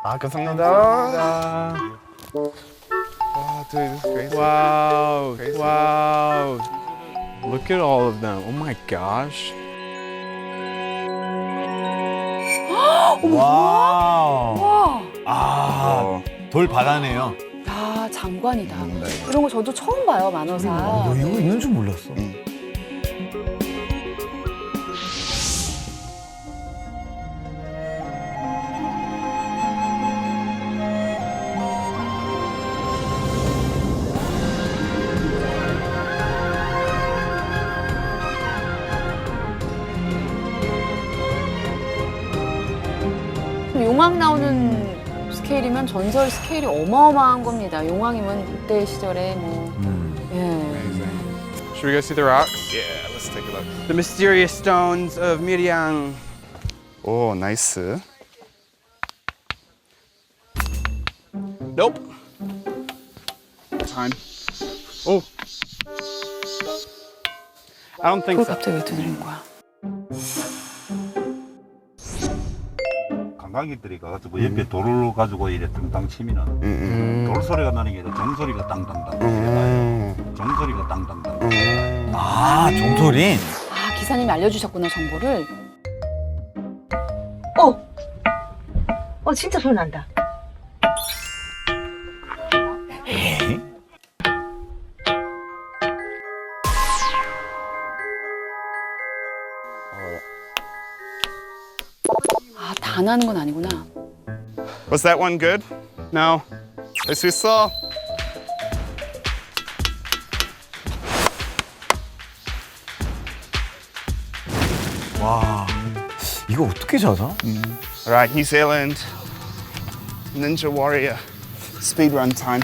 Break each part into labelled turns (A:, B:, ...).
A: 아, 감사합니다.
B: Wow, dude, this is crazy.
C: Wow,
B: Crazy.
C: wow. Look at all of them. Oh my gosh.
D: 와우.
E: 와,
D: 아, 돌 바다네요.
E: 야 장관이다. 이런 거 저도 처음 봐요 만어사.
D: 나 이거 있는 줄 몰랐어.
E: 용왕 나오는 스케일이면 전설 스케일이 어마어마한 겁니다. 용왕이면 그때 시절에 뭐. 예.
C: Should we go see the rocks?
B: Yeah, let's take a look.
C: The mysterious stones of Miryang.
B: Oh, nice.
C: Nope. Time. Oh. I don't think
E: 그걸
C: so.
E: 갑자기 왜 두드리는 거야?
F: 관광객들이 가가지고 옆에 돌을 가지고 이래 땅땅 치면은 돌 소리가 나는 게 아니라 종소리가 땅땅땅 종소리가 땅땅땅.
D: 아, 종소리?
E: 아 기사님이 알려주셨구나 정보를.
G: 진짜 소리 난다.
D: 에이?
E: 아 다 나는 건 아니구나.
B: Was that one good?
C: No.
B: Yes, we saw.
D: 와, 이거 어떻게 찾아?
B: All right, New Zealand. Ninja Warrior. Speed run time.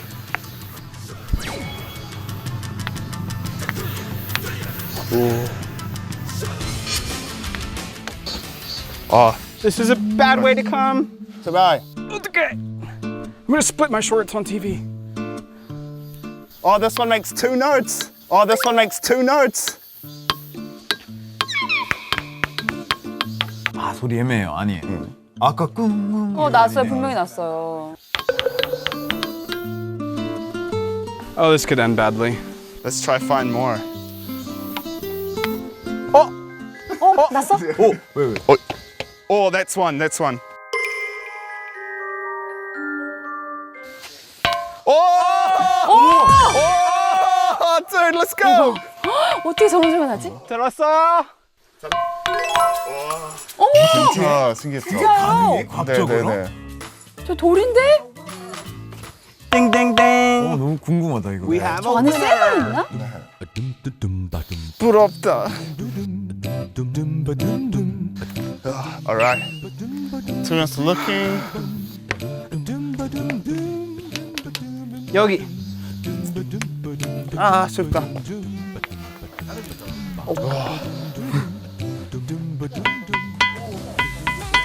B: Oh,
C: This is a bad way to come.
B: goodbye.
C: Okay. I'm gonna split my shorts on TV.
B: Oh, this one makes 2 notes. Oh, this one makes 2 notes.
D: 아, 소리 애매해요. 아니. 아까 꿍꿍.
E: 났어요. 분명히 났어요.
C: Oh, this could end badly.
B: Let's try find more.
E: 났어?
D: 오, 왜?
B: Oh, that's one. That's one. Oh, dude, let's go.
E: 어떻게 저런 소리가 나지?
C: 들었어?
B: 아, 신기했어.
E: 진짜요?
D: 과학적으로?
E: 저 돌인데?
C: 띵띵띵.
D: 너무 궁금하다, 이거.
C: We have
E: 저 안에 쇠가 있나?
B: 부럽다. All right. 2 minutes looking.
C: 여기. 아, 쉽다.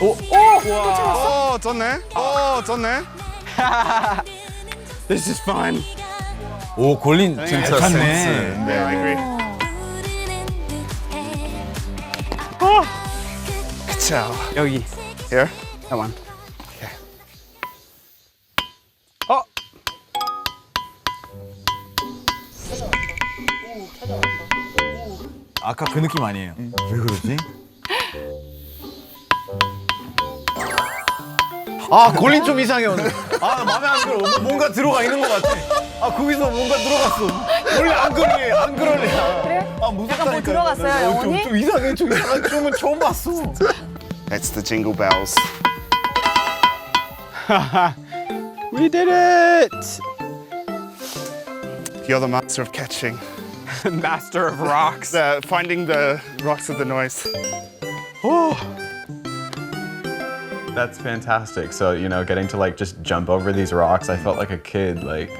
B: 오, 좋네. 오, 좋네.
C: This is fun.
D: 오, 골린 진짜 잘 찾네.
B: 네, I agree. 그쵸.
C: 여기.
B: Here.
C: That one.
B: Okay.
C: 어.
D: 아까 그 느낌 아니에요. 왜 그러지? 아, 골린 좀 이상해, 오늘. 아, 마음에 안 들어. 뭔가 들어가 있는 것 같아. 아, 거기서 뭔가 들어갔어. 원래 안 그러네, 안 그러네.
E: 그래?
D: 아, 무섭다니까.
E: 약간 뭐 들어갔어요, 영혼이?
D: 좀 이상해, 좀 이상한 춤은 처음 봤어.
B: That's the jingle bells.
C: We did it.
B: You're the master of catching.
C: Master of rocks.
B: Finding the rocks with the noise.
H: That's fantastic. So, you know, getting to like just jump over these rocks, I felt like a kid, like